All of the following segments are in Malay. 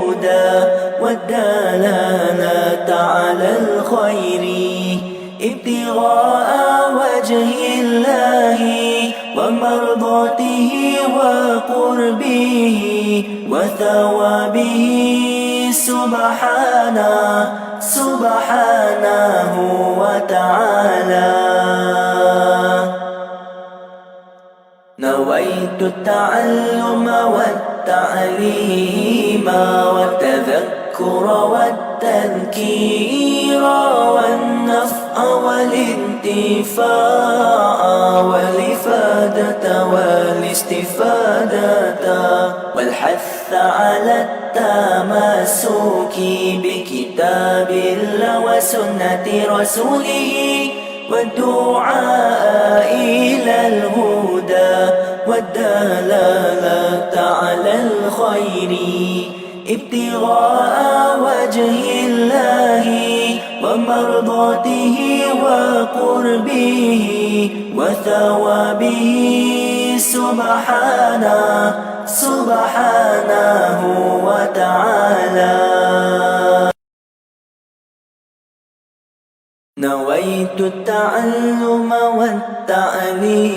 الهدى والدلالة على الخير ابتغاء وجه الله ومرضاته وقربه وثوابه سبحانه وتعالى. نويت التعلم والتعليم والتذكر والتذكير والنفع والانتفاع والإفادة والاستفادة والحث على التمسك بكتاب الله وسنة رسوله والدعاء إلى الهدى والدلالة على الخير ابتغاء وجه الله ومرضاته وقربه وثوابه سبحانه وتعالى. نويت التعلم والتعليم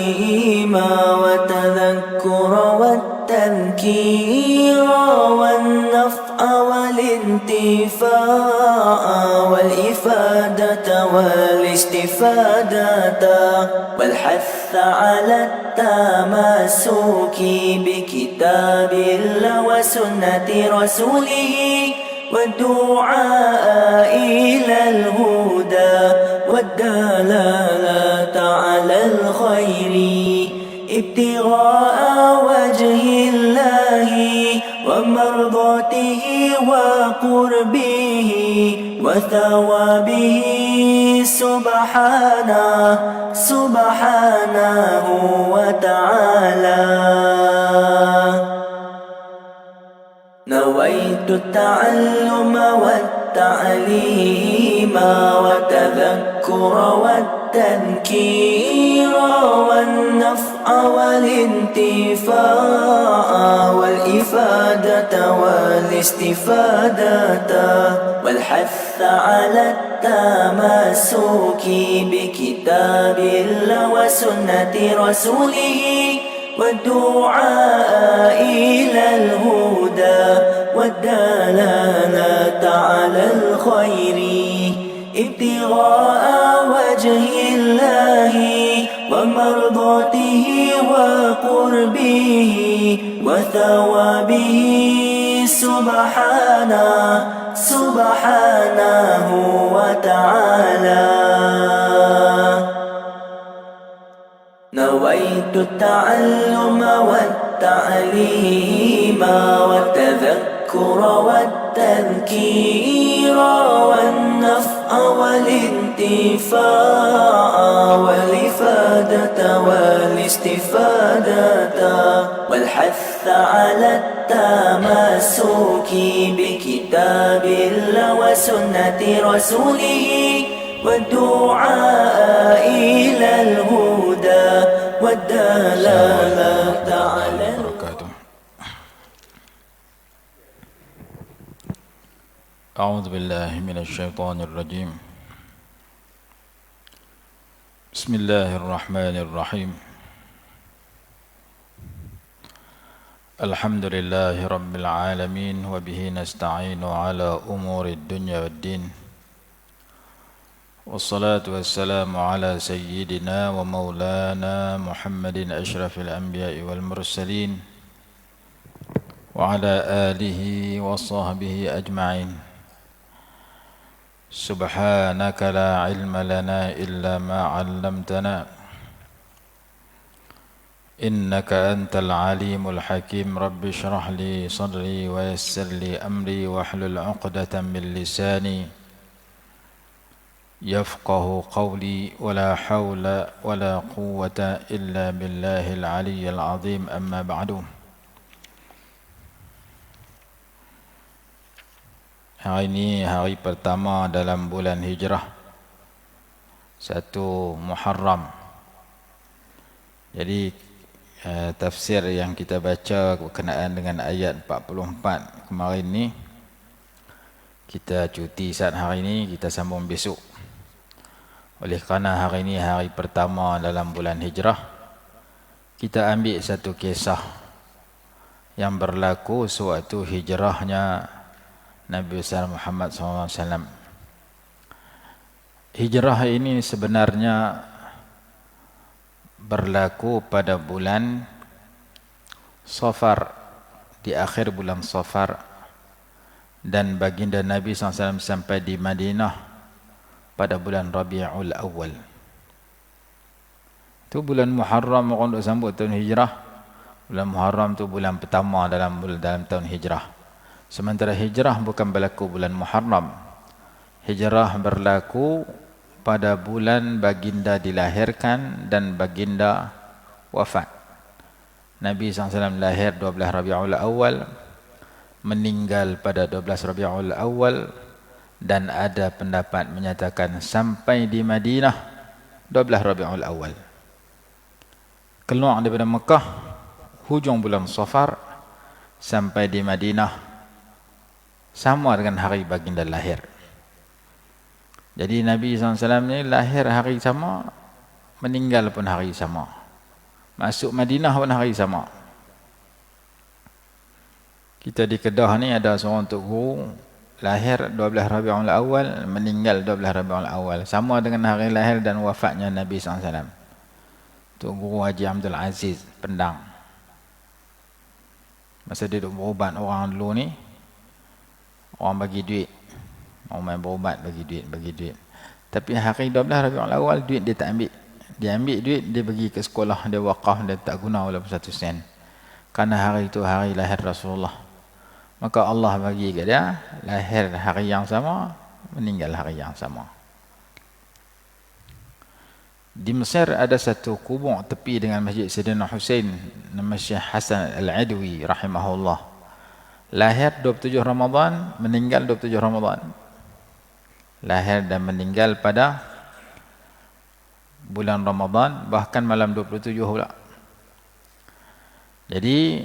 والتذكر والتذكير والنفع والانتفاع والإفادة والاستفادة والحث على التمسك بكتاب الله وسنة رسوله والدعاء إلى الهدى والدلالة على الخير ابتغاء وجه الله ومرضاته وقربه وثوابه سبحانه وتعالى. نويت التعلم والتعليم والتذكر والتذكير والنفع والانتفاع والإفادة والاستفادة والحث على التمسك بكتاب الله وسنة رسوله والدعاء إلى الهدى والدلالة على الخير ابتغاء وجه الله ومرضاته وقربه وثوابه سبحانه وتعالى. نويت التعلم والتعليم والتذكر والتذكير والنفع والانتفاع والإفادة والاستفادة والحث على التمسك بكتاب الله وسنة رسوله والدعاء إلى الهدى والدلالة على أعوذ بالله من الشيطان الرجيم. بسم الله الرحمن الرحيم. الحمد لله رب العالمين وبه نستعين على أمور الدنيا والدين والصلاة والسلام على سيدنا ومولانا محمد أشرف الأنبياء والمرسلين وعلى آله وصحبه أجمعين. سبحانك لا علم لنا إلا ما علمتنا إنك أنت العليم الحكيم. رب اشرح لي صدري ويسر لي أمري واحلل عقدة من لساني يفقه قولي ولا حول ولا قوة إلا بالله العلي العظيم. أما بعد. Hari ini hari pertama dalam bulan Hijrah 1 Muharram. Jadi tafsir yang kita baca berkenaan dengan ayat 44 kemarin ni Kita cuti saat hari ini, kita sambung besok. Oleh kerana hari ini hari pertama dalam bulan Hijrah, kita ambil satu kisah yang berlaku sewaktu hijrahnya Nabi besar Muhammad SAW. Hijrah ini sebenarnya berlaku pada bulan Safar, di akhir bulan Safar, dan baginda Nabi SAW sampai di Madinah pada bulan Rabiul Awal. Itu bulan Muharram untuk sambut tahun Hijrah. Bulan Muharram itu bulan pertama dalam tahun Hijrah. Sementara Hijrah bukan berlaku bulan Muharram. Hijrah berlaku pada bulan baginda dilahirkan dan baginda wafat. Nabi SAW lahir 12 Rabiul Awal, meninggal pada 12 Rabiul Awal, dan ada pendapat menyatakan sampai di Madinah 12 Rabiul Awal. Keluar daripada Mekah hujung bulan Safar sampai di Madinah sama dengan hari baginda lahir. Jadi Nabi SAW ni lahir hari sama, meninggal pun hari sama, masuk Madinah pun hari sama. Kita di Kedah ni ada seorang tok guru lahir 12 Rabiul Awal, meninggal 12 Rabiul Awal, sama dengan hari lahir dan wafatnya Nabi SAW. Tok guru Haji Abdul Aziz Pendang. Masa dia duk berubat orang dulu ni, orang bagi duit, orang main berubat bagi duit. Tapi hari 12 Rabiul Awal duit dia tak ambil. Dia ambil duit, dia pergi ke sekolah, dia wakaf, dia tak guna walaupun 1 sen. Kerana hari itu hari lahir Rasulullah. Maka Allah bagi ke dia lahir hari yang sama, meninggal hari yang sama. Di Mesir ada satu kubur tepi dengan Masjid Sayyidina Hussein, nama Syekh Hasan Al-Adwi rahimahullah. Lahir 27 Ramadan, meninggal 27 Ramadan. Lahir dan meninggal pada bulan Ramadan, bahkan malam 27 pula. Jadi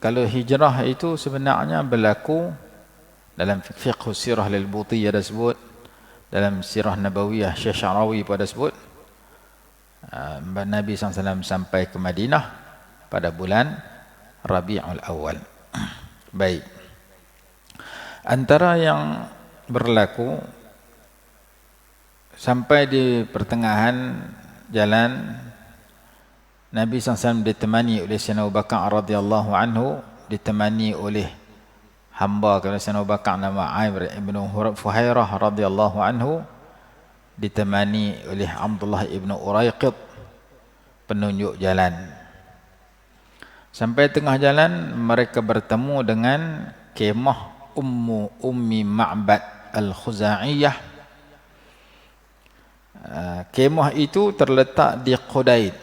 kalau hijrah itu sebenarnya berlaku dalam fiqh sirah lil-Buti ada sebut, dalam sirah Nabawiyah Syekh Syarawi pada sebut, Nabi SAW sampai ke Madinah pada bulan Rabiul Awal. Baik. Antara yang berlaku sampai di pertengahan jalan, Nabi SAW ditemani oleh Sayyidina Abu Bakar radhiyallahu anhu, ditemani oleh hamba kepada Sayyidina Abu Bakar nama Amir ibn Fuhairah radhiyallahu anhu, ditemani oleh Abdullah ibn Uraiqid, penunjuk jalan. Sampai tengah jalan mereka bertemu dengan kemah Ummi Ma'bad Al-Khuza'iyah. Kemah itu terletak di Qudaid.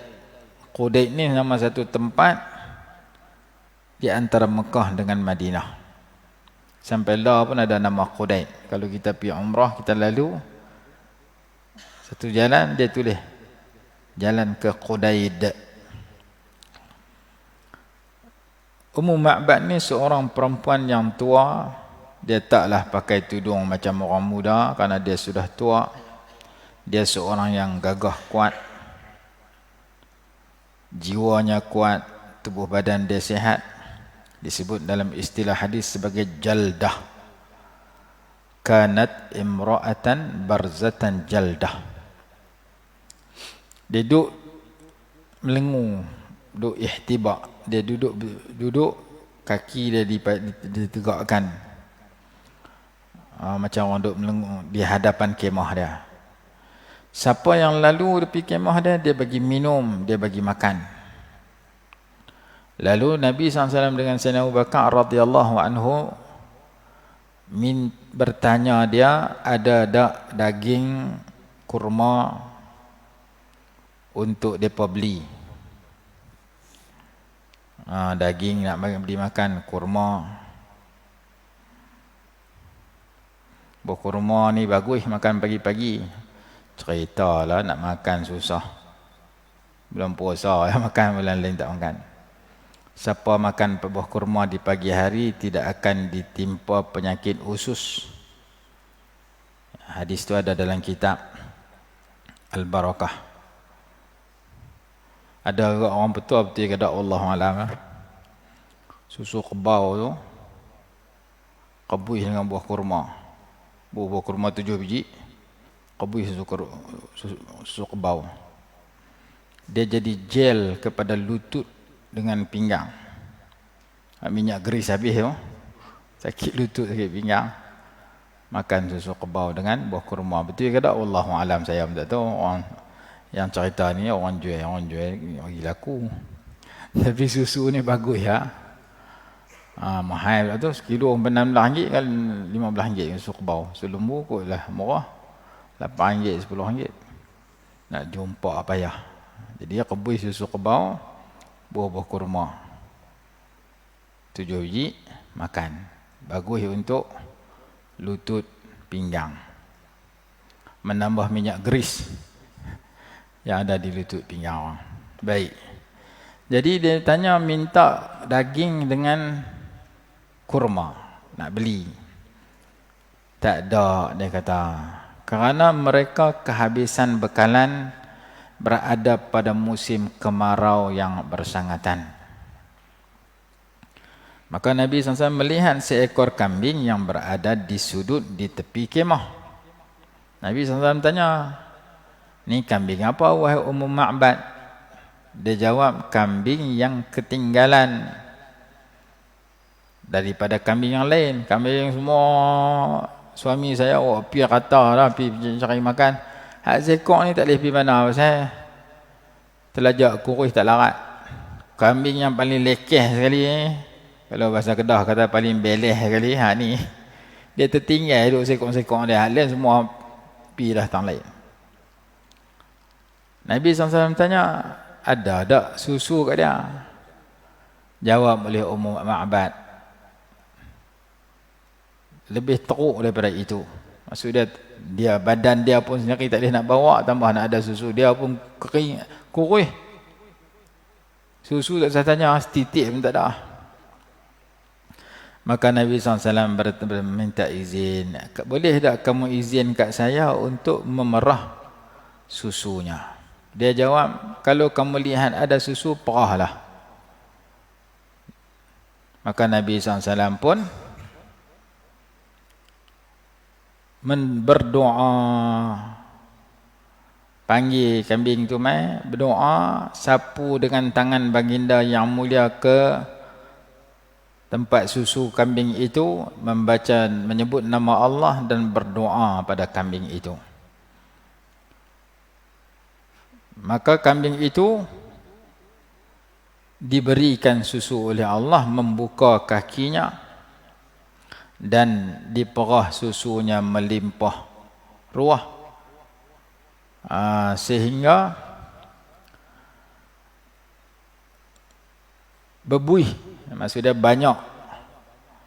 Qudaid ni nama satu tempat di antara Mekah dengan Madinah. Sampai lah pun ada nama Qudaid. Kalau kita pergi umrah, kita lalu satu jalan, dia tulis jalan ke Qudaid. Ummu Ma'bad ni seorang perempuan yang tua. Dia taklah pakai tudung macam orang muda kerana dia sudah tua. Dia seorang yang gagah kuat, jiwanya kuat, tubuh badan dia sihat. Disebut dalam istilah hadis sebagai jaldah. Kanat imra'atan barzatan jaldah. Dia duduk melengu, duduk ihtibak. Dia duduk kaki dia ditegakkan. Macam orang duduk melengu di hadapan kemah dia. Siapa yang lalu tepi kemah dia, dia bagi minum, dia bagi makan. Lalu Nabi SAW dengan Sayyidina Abu Bakar radhiyallahu anhu bertanya dia, ada tak daging kurma untuk mereka beli? Daging nak beli makan, kurma. Buah kurma ni bagus makan pagi-pagi. Ceritalah nak makan susah. Belum puasa ya makan, bulan lain tak makan. Siapa makan buah kurma di pagi hari tidak akan ditimpa penyakit usus. Hadis itu ada dalam kitab Al-Barakah. Ada orang betul-betul kata Allah Alam, susu kebau tu kebuih dengan buah kurma. Buah kurma 7 biji, kebuih susu kebau. Dia jadi gel kepada lutut dengan pinggang. Minyak geris habis tu, sakit lutut, sakit pinggang, makan susu kebau dengan buah kurma. Betul ke tak? Wallahu alam, saya pun tak tahu. Orang yang cerita ni orang jual bagi laku. Tapi susu ni bagus ya. Mahal lah tu, sekilo RM16 kan RM15 susu kebau. Selembu kot lah murah, RM8, RM10. Nak jumpa apa ya. Jadi dia kebui susu kebau, buah-buah kurma 7 biji, makan. Bagus untuk lutut, pinggang. Menambah minyak geris yang ada di lutut pinggang orang. Baik. Jadi dia tanya minta daging dengan kurma, nak beli. Tak ada, dia kata. Kerana mereka kehabisan bekalan berada pada musim kemarau yang bersangatan. Maka Nabi SAW melihat seekor kambing yang berada di sudut di tepi kemah. Nabi SAW tanya, ni kambing apa wahai Ummu Ma'bad? Dia jawab, kambing yang ketinggalan daripada kambing yang lain. Kambing yang semua suami saya pergi kata lah, pergi cari makan. Hak sekor ni tak boleh pergi mana pasal telajak kurus tak larat. Kambing yang paling lekeh sekali kalau bahasa Kedah kata paling beleh sekali, hak ni dia tertinggal duduk sekor-sekor dia. Hak lain semua pergi dah tang lain. Nabi SAW tanya, ada tak susu kat dia? Jawab oleh Ummu Ma'bad, lebih teruk daripada itu. Maksud dia badan dia pun sendiri tak boleh nak bawa, tambah nak ada susu. Dia pun kering, kurus. Susu tak saya tanya, setitik pun tak ada. Maka Nabi SAW minta izin, boleh tak kamu izin kat saya untuk memerah susunya? Dia jawab, kalau kamu lihat ada susu, perahlah. Maka Nabi SAW pun berdoa, panggil kambing tu mai, berdoa, sapu dengan tangan baginda yang mulia ke tempat susu kambing itu, membaca, menyebut nama Allah dan berdoa pada kambing itu. Maka kambing itu diberikan susu oleh Allah, membuka kakinya dan diperah susunya melimpah ruah, sehingga berbuih, maksudnya banyak.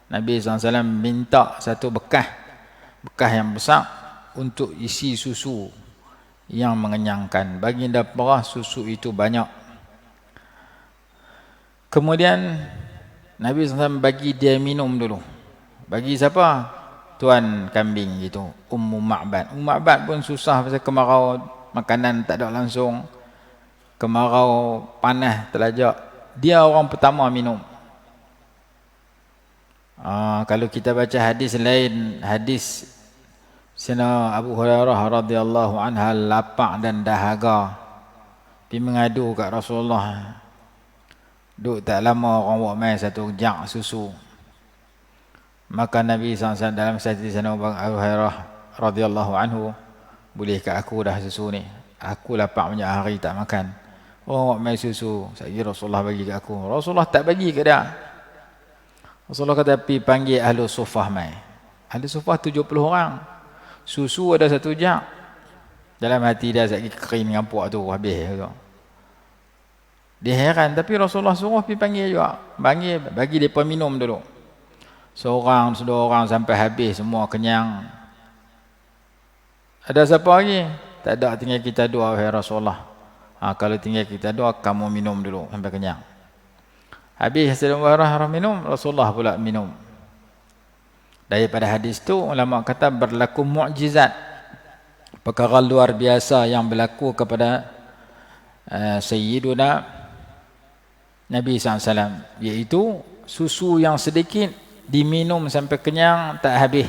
Nabi SAW minta satu bekas yang besar untuk isi susu yang mengenyangkan. Baginda perah susu itu banyak. Kemudian Nabi SAW bagi dia minum dulu. Bagi siapa? Tuan kambing itu, Ummu Ma'bad. Ummu Ma'bad pun susah pasal kemarau, makanan tak ada langsung, kemarau, panas, telajak. Dia orang pertama minum. Kalau kita baca hadis lain, hadis Sayyidina Abu Hurairah radhiyallahu anha lapar dan dahaga, pergi mengadu kat Rasulullah. Duk tak lama orang buat mai satu jak susu. Maka Nabi SAW dalam hadis Sayyidina Abu Hurairah radhiyallahu anhu, bolehkah aku dah susu ni? Aku lapar banyak hari tak makan. Oh, mai susu. Saya Rasulullah bagi kat aku. Rasulullah tak bagi kat dia. Rasulullah kata, pergi panggil ahli sufah mai. Ahli sufah 70 orang. Susu ada satu jak. Dalam hati dia sakit kering dengan puak tu, habis tu. Dia heran, tapi Rasulullah suruh pergi panggil juga. Panggil, bagi mereka minum dulu. Seorang, dua orang sampai habis, semua kenyang. Ada siapa lagi? Tak ada, tinggal kita dua, wahai Rasulullah. Kalau tinggal kita dua, kamu minum dulu sampai kenyang. Habis Sayyidina Abu Hurairah minum, Rasulullah pula minum. Daripada hadis tu ulama kata berlaku mukjizat. perkara luar biasa yang berlaku kepada Sayyiduna Nabi SAW, iaitu susu yang sedikit diminum sampai kenyang tak habis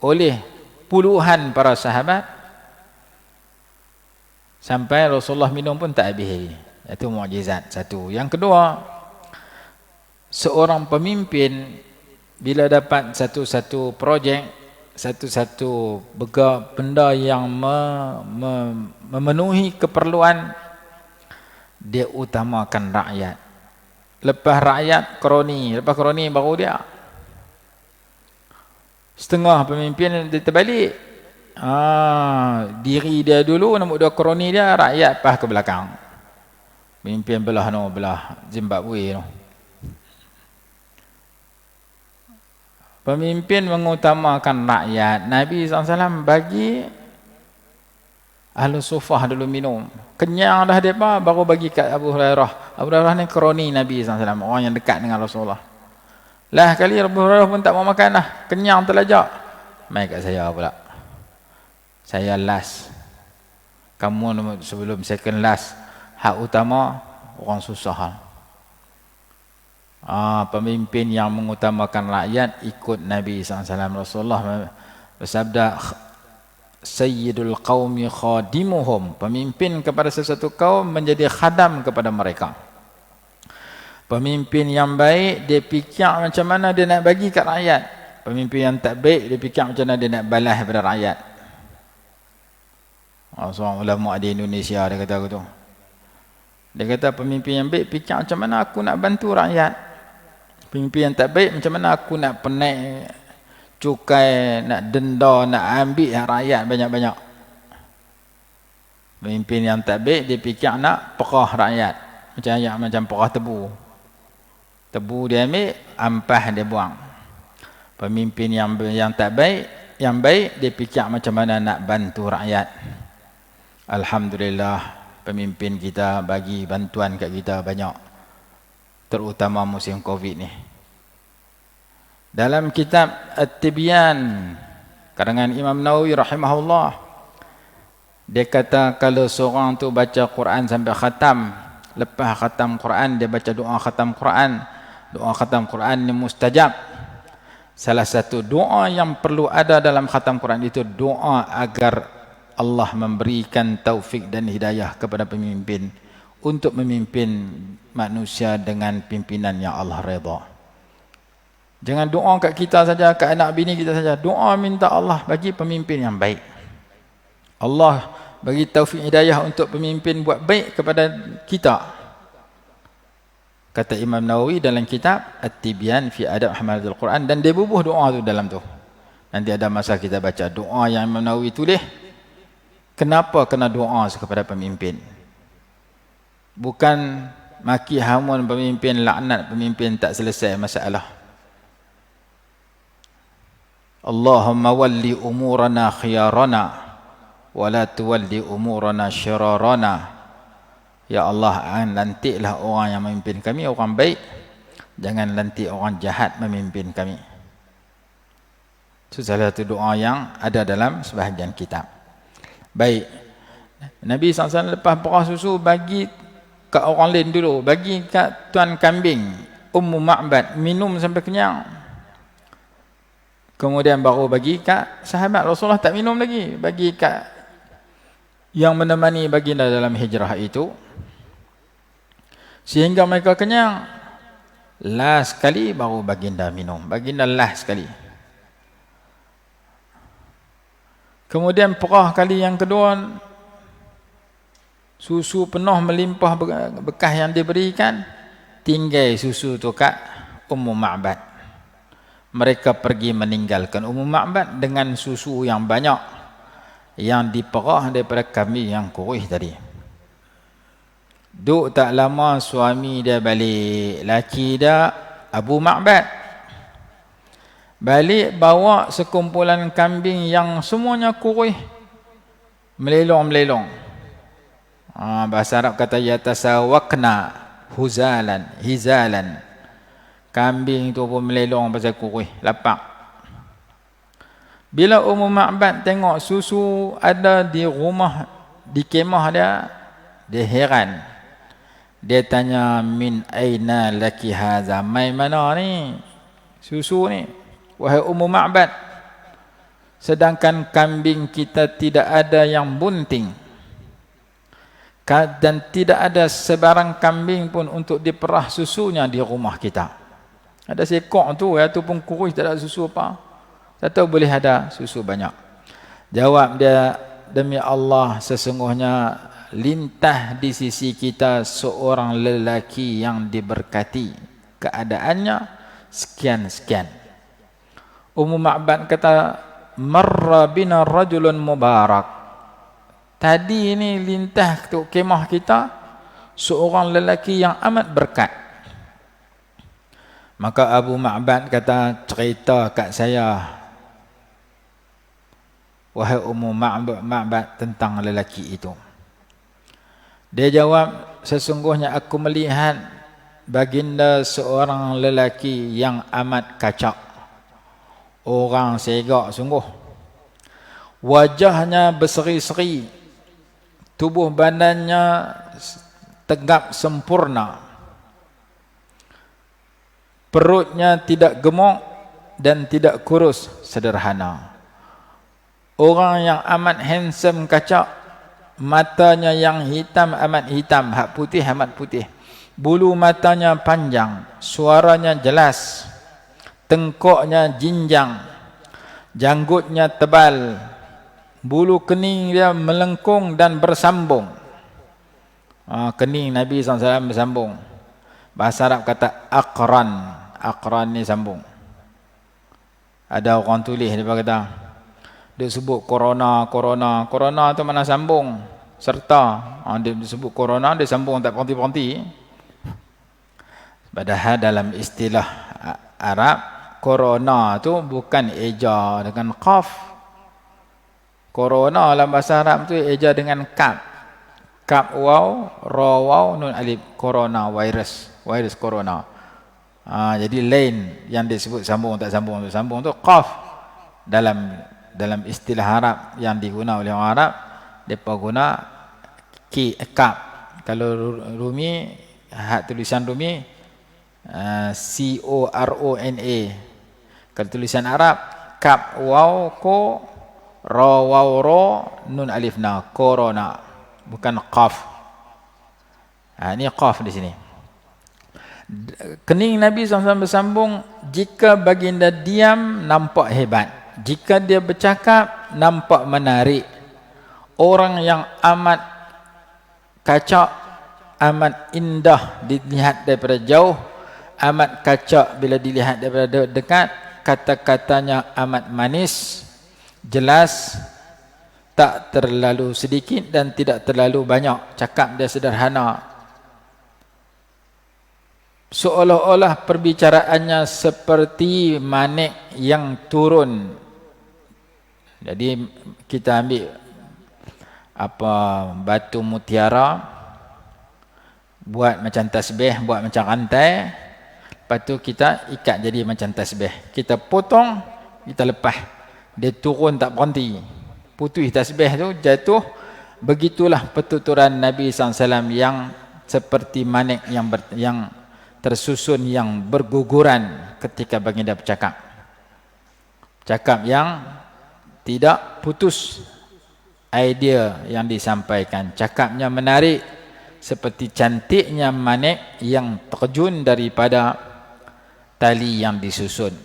oleh puluhan para sahabat, sampai Rasulullah minum pun tak habis. Itu mukjizat satu. Yang kedua, seorang pemimpin bila dapat satu-satu projek, satu-satu benda yang memenuhi keperluan, dia utamakan rakyat. Lepas rakyat, kroni. Lepas kroni baru dia. Setengah pemimpin dia terbalik. Diri dia dulu, nombor dua kroni dia, rakyat pas ke belakang. Pemimpin belah Zimbabwe no. Pemimpin mengutamakan rakyat. Nabi SAW bagi Ahlu Sufah dulu minum. Kenyang dah mereka, baru bagi kat Abu Hurairah. Abu Hurairah ni kroni Nabi SAW, orang yang dekat dengan Rasulullah. Lah kali Abu Hurairah pun tak mau makan dah. Kenyang terlajak. Mai kat saya pula. Saya last. Kamu sebelum second last. Hak utama, orang susah. Pemimpin yang mengutamakan rakyat ikut Nabi SAW. Rasulullah bersabda, Sayyidul qawmi khadimuhum. Pemimpin kepada sesuatu kaum menjadi khadam kepada mereka. Pemimpin yang baik, dia fikir macam mana dia nak bagi kat rakyat. Pemimpin yang tak baik, dia fikir macam mana dia nak balas kepada rakyat. Seorang ulama di Indonesia, dia kata tu. Dia kata pemimpin yang baik fikir macam mana aku nak bantu rakyat. Pemimpin yang tak baik, macam mana aku nak penaik cukai, nak denda, nak ambil rakyat banyak-banyak. Pemimpin yang tak baik, dia fikir nak perah rakyat. Macam perah tebu. Tebu dia ambil, ampah dia buang. Pemimpin yang tak baik, yang baik, dia fikir macam mana nak bantu rakyat. Alhamdulillah, pemimpin kita bagi bantuan kat kita banyak. Terutama musim Covid ni. Dalam kitab At-Tibyan karangan Imam Nawawi rahimahullah, dia kata kalau seorang tu baca Quran sampai khatam, lepas khatam Quran dia baca doa khatam Quran. Doa khatam Quran ni mustajab. Salah satu doa yang perlu ada dalam khatam Quran itu doa agar Allah memberikan taufik dan hidayah kepada pemimpin untuk memimpin manusia dengan pimpinan yang Allah redha. Jangan doa kat kita saja, kat anak bini kita saja. Doa minta Allah bagi pemimpin yang baik. Allah bagi taufik hidayah untuk pemimpin buat baik kepada kita. Kata Imam Nawawi dalam kitab At-Tibyan fi Adab Hamalatul Quran, dan dia bubuh doa tu dalam tu. Nanti ada masa kita baca doa yang Imam Nawawi tulis. Kenapa kena doa kepada pemimpin? Bukan maki hamun pemimpin, laknat pemimpin, tak selesai masalah. Allahumma walli umurana khiyarana wa la tuwalli umurana syirarana. Ya Allah, lantiklah orang yang memimpin kami orang baik, jangan lantik orang jahat memimpin kami. Itu salah satu doa yang ada dalam sebahagian kitab. Baik, Nabi SAW lepas perah susu bagi kat orang lain dulu, bagi kat tuan kambing Ummu Ma'bad minum sampai kenyang. Kemudian baru bagi kat sahabat. Rasulullah tak minum lagi, bagi kat yang menemani baginda dalam hijrah itu, sehingga mereka kenyang. Last sekali baru baginda minum. Baginda last sekali. Kemudian perah kali yang kedua, susu penuh melimpah bekas yang diberikan, tinggal susu tu kat Ummu Ma'bad. Mereka pergi meninggalkan Ummu Ma'bad dengan susu yang banyak yang diperah daripada kambing yang kurus tadi. Duk tak lama suami dia balik, laki dia Abu Ma'bad balik bawa sekumpulan kambing yang semuanya kurus, melelong-melelong. Bahasa Arab kata yatasawakna hizalan. Kambing tu pun melelong pasal kurus, lapar. Bila Ma'bad tengok susu ada di rumah, di kemah dia heran. Dia tanya, min aina laki haza, mai mana ni susu ni, wahai Ma'bad? Sedangkan kambing kita tidak ada yang bunting, dan tidak ada sebarang kambing pun untuk diperah susunya di rumah kita. Ada seekor tu, tu pun kurus, tak ada susu apa. Tak tahu boleh ada susu banyak. Jawab dia, demi Allah, sesungguhnya lintah di sisi kita seorang lelaki yang diberkati, keadaannya sekian-sekian. Ma'bad kata, marra bina rajulun mubarak. Tadi ini lintah ke kemah kita seorang lelaki yang amat berkat. Maka Abu Ma'bad kata, cerita kat saya, wahai Ma'bad, tentang lelaki itu. Dia jawab, sesungguhnya aku melihat baginda seorang lelaki yang amat kacak. Orang segak sungguh. Wajahnya berseri-seri, tubuh badannya tegap sempurna, perutnya tidak gemuk dan tidak kurus, sederhana. Orang yang amat handsome, kacak. Matanya yang hitam amat hitam, hak putih amat putih. Bulu matanya panjang, suaranya jelas, tengkoknya jinjang, janggutnya tebal, bulu kening dia melengkung dan bersambung. Kening Nabi SAW bersambung. Bahasa Arab kata aqran. Aqran ni sambung. Ada orang tulis, dia kata, dia sebut corona tu mana sambung serta. Dia sebut corona, dia sambung tak berhenti-berhenti. Padahal dalam istilah Arab, corona tu bukan eja dengan qaf. Corona dalam bahasa Arab tu eja dengan kaf. Kaf waw, ra waw, nun alif. Corona, virus corona. Jadi lain yang disebut sambung tak sambung tu. Sambung tu qaf. Dalam istilah Arab yang digunakan oleh orang Arab, mereka guna kaf. Kalau Rumi, hak tulisan Rumi C-O-R-O-N-A. Kalau tulisan Arab, kaf waw ko, ra waw ro, nun alif na, corona, bukan qaf. Ini qaf di sini. Kening Nabi SAW bersambung, jika baginda diam nampak hebat, jika dia bercakap nampak menarik. Orang yang amat kacak, amat indah dilihat daripada jauh, amat kacak bila dilihat daripada dekat. Kata-katanya amat manis, jelas, tak terlalu sedikit dan tidak terlalu banyak. Cakap dia sederhana, seolah-olah perbicaraannya seperti manik yang turun. Jadi kita ambil batu mutiara, buat macam tasbih, buat macam rantai, lepas tu kita ikat jadi macam tasbih. Kita potong, kita lepas, dia turun tak berhenti. Putus tasbih tu jatuh. Begitulah pertuturan Nabi SAW yang seperti manik yang tersusun, yang berguguran ketika baginda bercakap. Cakap yang tidak putus idea yang disampaikan. Cakapnya menarik, seperti cantiknya manik yang terjun daripada tali yang disusun.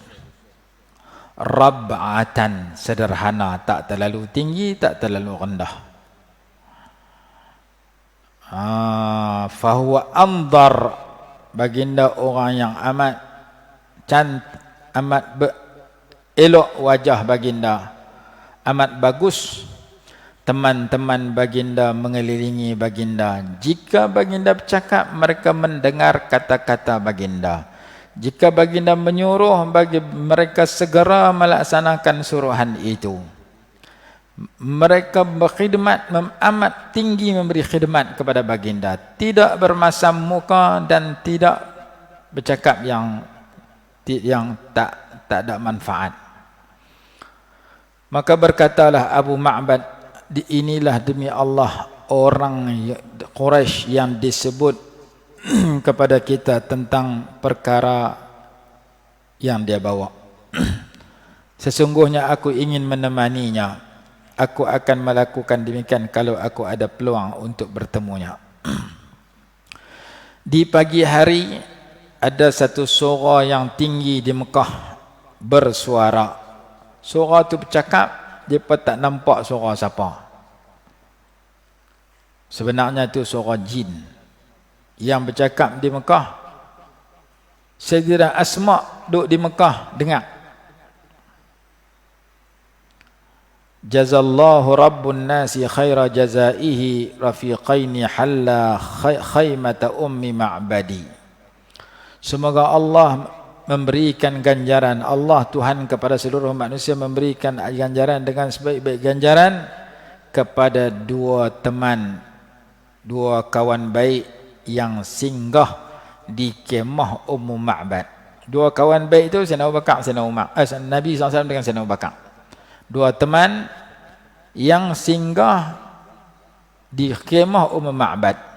Rab'atan, sederhana, tak terlalu tinggi, tak terlalu rendah. Fahuwa andar, baginda orang yang amat elok wajah baginda, amat bagus. Teman-teman baginda mengelilingi baginda. Jika baginda bercakap, mereka mendengar kata-kata baginda. Jika baginda menyuruh, bagi mereka segera melaksanakan suruhan itu. Mereka berkhidmat, amat tinggi memberi khidmat kepada baginda. Tidak bermasam muka dan tidak bercakap yang tak ada manfaat. Maka berkatalah Abu Ma'bad, inilah demi Allah orang Quraisy yang disebut kepada kita tentang perkara yang dia bawa. Sesungguhnya aku ingin menemaninya. Aku akan melakukan demikian kalau aku ada peluang untuk bertemunya. Di pagi hari ada satu suara yang tinggi di Mekah bersuara. Suara tu bercakap, dia pun tak nampak suara siapa. Sebenarnya itu suara jin yang bercakap di Mekah. Sayyidah Asma duduk di Mekah dengar. Jazallahu rabbun nasi khaira jazaihi rafiqaini halla khaymata ummi ma'badi. Semoga Allah memberikan ganjaran, Allah Tuhan kepada seluruh manusia memberikan ganjaran dengan sebaik-baik ganjaran kepada dua teman, dua kawan baik yang singgah di kemah Ummu Ma'bad. Dua kawan baik itu Sayyidina Abu Bakar, Sayyidina Umar, Nabi SAW dengan Sayyidina Abu Bakar. Dua teman yang singgah di kemah Ummu Ma'bad.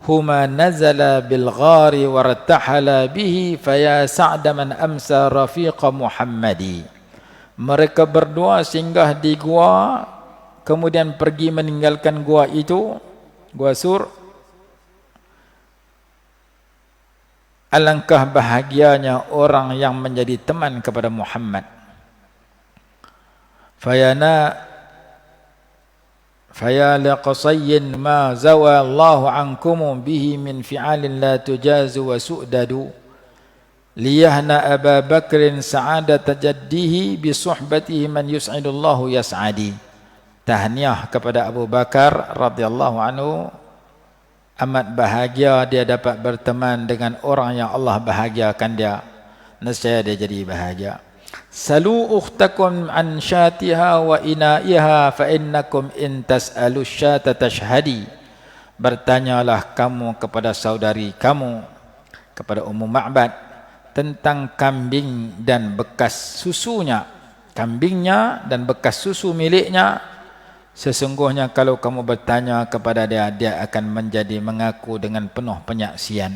Huma nazala bil ghari wartahala bihi faya sa'da man amsa rafiqa Muhammadi. Mereka berdua singgah di gua, kemudian pergi meninggalkan gua itu, gua Sur. Alangkah bahagianya orang yang menjadi teman kepada Muhammad. Faya laqasayyin ma zawa Allahu ankum bihi min fi'alin la tujazu wa su'dadu liyahna Aba Bakrin sa'adata jaddihi bi suhbatihi man yus'idullahu yas'adi. Tahniah kepada Abu Bakar radhiyallahu anhu, amat bahagia dia dapat berteman dengan orang yang Allah bahagiakan dia. Nescaya dia jadi bahagia. Salu ukhtakum an syatiha wa inaiha fa innakum in tas'alu syata tashhadi. Bertanyalah kamu kepada saudari kamu, kepada Ummu Ma'bad, tentang kambing dan bekas susunya, kambingnya dan bekas susu miliknya. Sesungguhnya kalau kamu bertanya kepada dia, dia akan menjadi mengaku dengan penuh penyaksian.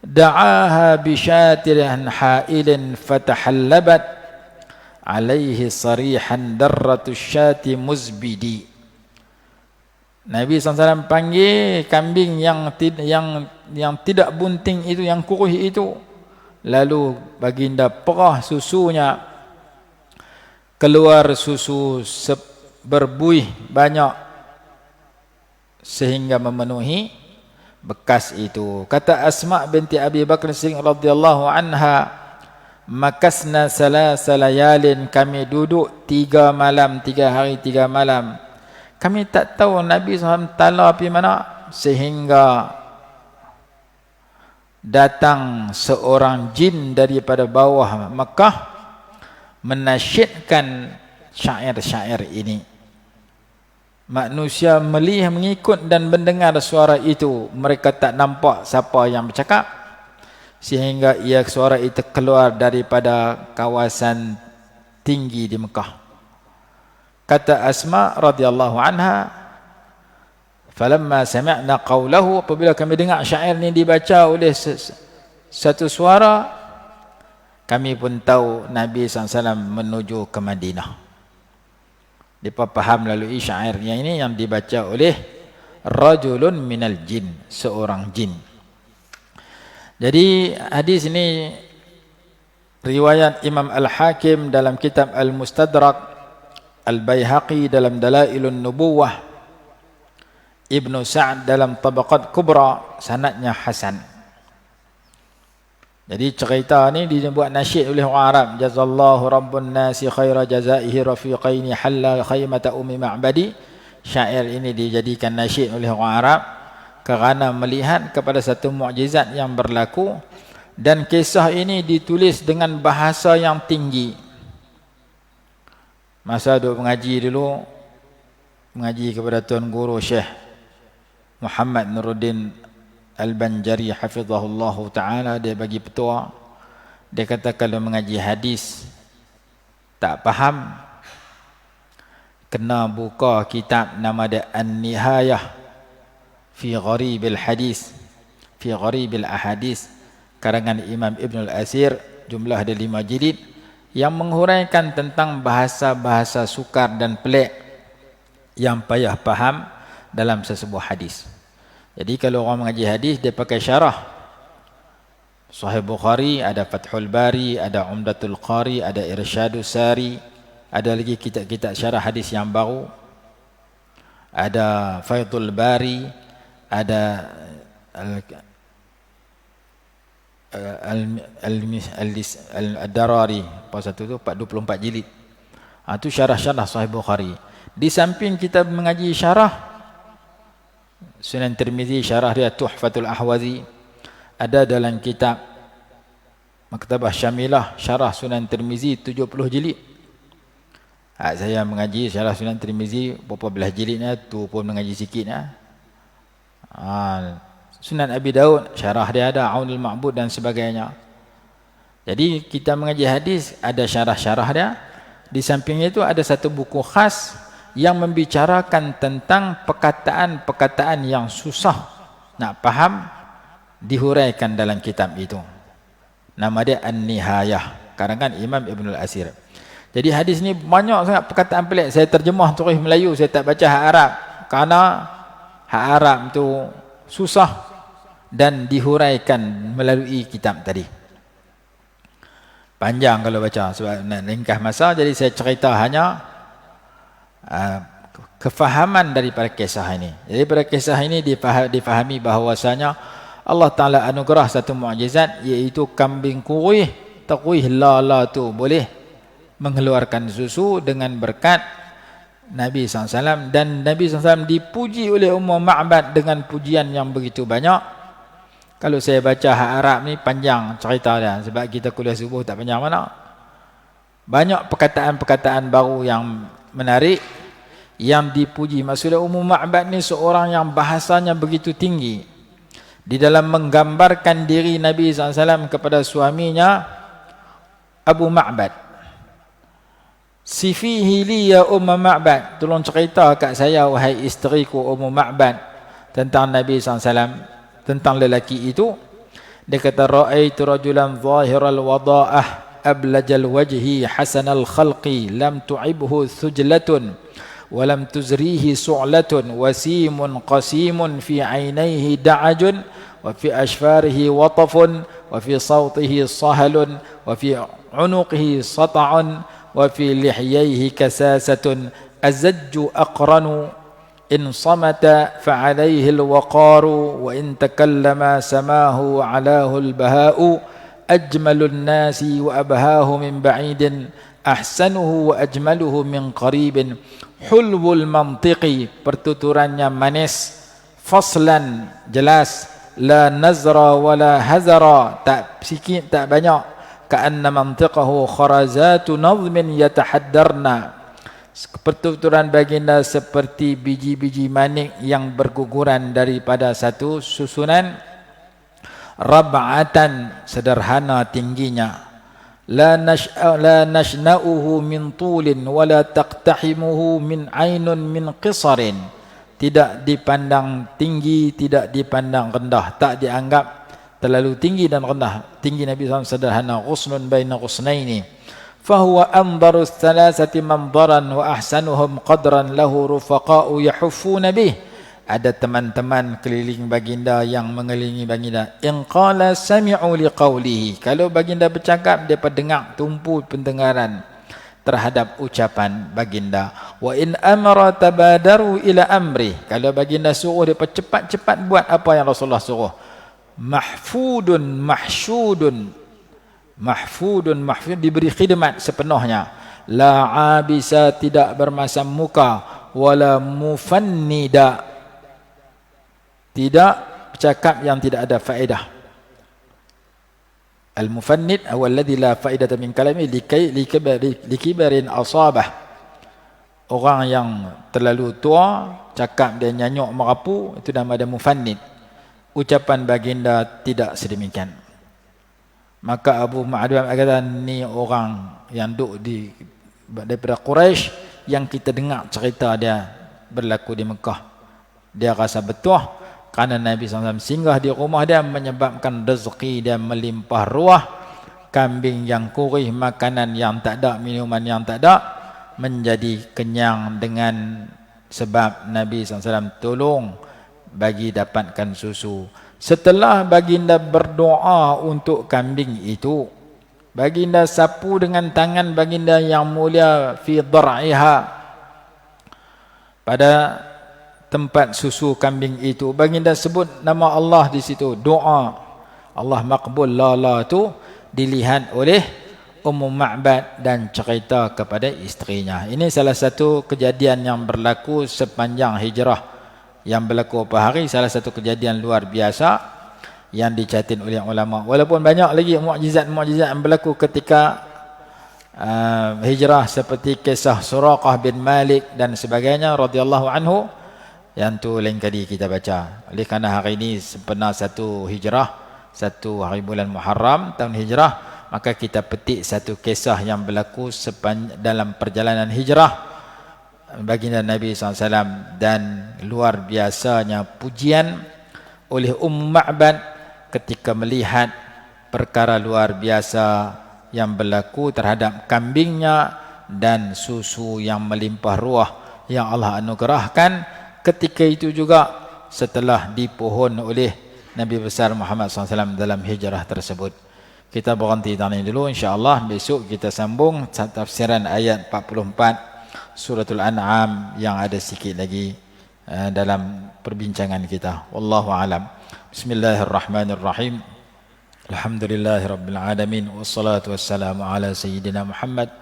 Da'aha bisyatirin ha'ilin fatahallabat alaihi sarihan darratus syati muzbidi. Nabi SAW panggil kambing yang tidak bunting itu, yang kuruh itu. Lalu baginda perah susunya, keluar susu berbuih banyak sehingga memenuhi bekas itu. Kata Asma binti Abi Bakr Siddiq radhiyallahu anha, makasna salasa layalin, kami duduk 3 malam 3 hari 3 malam. Kami tak tahu Nabi SAW tala pergi mana, sehingga datang seorang jin daripada bawah Mekah menasyidkan syair-syair ini. Manusia melihat, mengikut dan mendengar suara itu. Mereka tak nampak siapa yang bercakap, sehingga suara itu keluar daripada kawasan tinggi di Mekah. Kata Asma radhiyallahu anha, falamma sami'na qawlahu, apabila kami dengar syair ini dibaca oleh satu suara, kami pun tahu Nabi SAW menuju ke Madinah. Mereka faham melalui syairnya ini yang dibaca oleh rajulun minal jin, seorang jin. Jadi hadis ini riwayat Imam Al-Hakim dalam kitab Al-Mustadrak, Al-Baihaqi dalam Dalailun Nubuwah, Ibnu Sa'd dalam Tabaqat Kubra, sanadnya hasan. Jadi cerita ni dibuat nasyid oleh orang Arab. Jazallahu rabbun nasi khaira jazaihi rafiqaini halla khaymata ummi ma'badi. Syair ini dijadikan nasyid oleh orang Arab kerana melihat kepada satu mukjizat yang berlaku, dan kisah ini ditulis dengan bahasa yang tinggi. Masa duk mengaji dulu, mengaji kepada Tuan Guru Syekh Muhammad Nuruddin Al-Banjari hafizahullah ta'ala, dia bagi petua. Dia kata kalau mengaji hadis tak faham, kena buka kitab nama dia An-Nihayah fi Gharibil Hadis, fi Gharibil Ahadis, karangan Imam Ibn Al-Asir, jumlah dia 5 jilid, yang menghuraikan tentang bahasa-bahasa sukar dan pelik yang payah faham dalam sesebuah hadis. Jadi kalau orang mengaji hadis, dia pakai syarah. Sahih Bukhari, ada Fathul Bari, ada Umdatul Qari, ada Irsyadus Sari, ada lagi kitab-kitab syarah hadis yang baru, ada Fathul Bari, ada Al-Darari, apa satu tu 24 jilid. Itu syarah-syarah Sahih Bukhari. Di samping kita mengaji syarah Sunan Tirmizi, syarah dia Tuhfatul Ahwazi, ada dalam kitab Maktabah Syamilah syarah Sunan Tirmizi 70 jilid. Saya mengaji syarah Sunan Tirmizi berapa belas jilidnya, tu pun mengaji sikitnya. Sunan Abi Daud syarah dia ada, Aunul Ma'bud dan sebagainya. Jadi kita mengaji hadis ada syarah-syarah dia. Di sampingnya itu ada satu buku khas yang membicarakan tentang perkataan-perkataan yang susah nak faham, dihuraikan dalam kitab itu. Nama dia An-Nihayah, karangan Imam Ibn Al-Asir. Jadi hadis ni banyak sangat perkataan pelik. Saya terjemah tulis Melayu, saya tak baca hak Arab, kerana hak Arab tu susah dan dihuraikan melalui kitab tadi. Panjang kalau baca, sebab nak ringkas masa, jadi saya cerita hanya kefahaman daripada kisah ini. Jadi pada kisah ini difahami bahawasanya Allah Ta'ala anugerah satu mukjizat, iaitu kambing kuih, takuih lala tu boleh mengeluarkan susu dengan berkat Nabi SAW. Dan Nabi SAW dipuji oleh Ummah Ma'bad dengan pujian yang begitu banyak. Kalau saya baca hak Arab ni panjang cerita dia, sebab kita kuliah subuh tak panjang mana. Banyak perkataan-perkataan baru yang menarik yang dipuji. Maksudnya Ummah Ma'bad ni seorang yang bahasanya begitu tinggi di dalam menggambarkan diri Nabi SAW kepada suaminya Abu Ma'bad. Sifihi li ya Ummah Ma'bad, tolong cerita kat saya wahai isteriku Ummah Ma'bad tentang Nabi SAW, tentang lelaki itu. Dia kata, ra'aitu rajulan zahiral wada'ah ablajal wajhi hasanal khalqi lam tu'ibhu thujlatun walam tuzrihi su'latun wasimun qasimun fi aynayhi da'ajun wa fi ashfarihi watafun wa fi sawtihi sahalun wa fi unuqihi sata'un wa fi lihyayhi kasasatun azajju aqranu in samata fa'alayhi alwaqaru wa in takallama samahu alahu albaha'u ajmalun nasi wa abhahu min ba'idin ahsanuhu wa ajmaluhu min qaribin hulwul mantiqi, pertuturannya manis, faslan jelas, la nazra wala hazara, tak sikit tak banyak, ka'anna mantiqahu kharazatu nazmin yatahaddarna, pertuturan baginda seperti biji-biji manik yang berguguran daripada satu susunan, rab'atan sederhana tingginya, la nashna'uhu min tulin wala taqtahimuhu min ainun min qisarin, tidak dipandang tinggi, tidak dipandang rendah, tak dianggap terlalu tinggi dan rendah. Tinggi Nabi SAW sederhana, ghusnun baina ghusnaini, fahuwa andaru thalathati mandaran wa ahsanuhum qadran lahu rufaqa'u yahuffuna bih. Ada teman-teman keliling baginda yang mengelilingi baginda. In qala sami'u liqaulihi, kalau baginda bercakap, dia pendengar, tumpu pendengaran terhadap ucapan baginda. Wa in amara tabadaru ila amri, kalau baginda suruh, dia cepat-cepat buat apa yang Rasulullah suruh. Mahfudun mahsyudun, mahfudun diberi khidmat sepenuhnya. La abisa, tidak bermasam muka, wala mufannida, tidak bercakap yang tidak ada faedah. Al-mufannid huwa alladhi la faedata min kalami likibarin asabah. Orang yang terlalu tua, cakap dia nyanyuk merapu, itu nama dia mufannid. Ucapan baginda tidak sedemikian. Maka Abu Ma'bad kata, ni orang yang duduk daripada Quraisy yang kita dengar cerita dia berlaku di Mekah. Dia rasa betul kerana Nabi SAW singgah di rumah dia menyebabkan rezeki dia melimpah ruah. Kambing yang kurih, makanan yang tak ada, minuman yang tak ada, menjadi kenyang dengan sebab Nabi SAW tolong bagi dapatkan susu. Setelah baginda berdoa untuk kambing itu, baginda sapu dengan tangan baginda yang mulia fi dhar'iha, pada tempat susu kambing itu. Baginda sebut nama Allah di situ, doa. Allah maqbul lala tu dilihat oleh Ummu Ma'bad dan cerita kepada istrinya. Ini salah satu kejadian yang berlaku sepanjang hijrah. Yang berlaku apa hari, salah satu kejadian luar biasa yang dicatat oleh ulama. Walaupun banyak lagi mukjizat-mukjizat yang berlaku ketika hijrah, seperti kisah Suraqah bin Malik dan sebagainya radhiyallahu anhu, yang tu lain kali kita baca. Oleh kerana hari ini sempena satu hijrah, satu hari bulan Muharram tahun hijrah, maka kita petik satu kisah yang berlaku dalam perjalanan hijrah baginda Nabi SAW, dan luar biasanya pujian oleh Ma'bad ketika melihat perkara luar biasa yang berlaku terhadap kambingnya dan susu yang melimpah ruah yang Allah anugerahkan ketika itu juga setelah dipohon oleh Nabi besar Muhammad SAW dalam hijrah tersebut. Kita berhenti di sini dulu, insya-Allah besok kita sambung tafsiran ayat 44 Suratul An'am yang ada sikit lagi dalam perbincangan kita. Wallahu alam. Bismillahirrahmanirrahim. Alhamdulillahirabbil alamin wassalatu wassalamu ala sayyidina Muhammad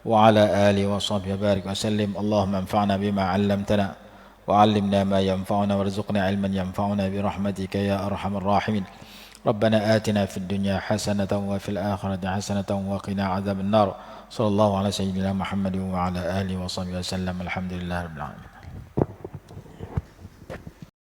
wa ala alihi wa sahbihi barik wa sallim. Allahumma anfa'na bima 'allamtana wa 'allimna ma yanfa'una warzuqna 'ilman yanfa'una bi rahmatika ya arhamar rahimin. ربنا آتنا في الدنيا حسنة وفي الآخرة حسنة وقنا عذاب النار. صلى الله على سيدنا محمد وعلى آله وصحبه وسلم. الحمد لله رب العالمين.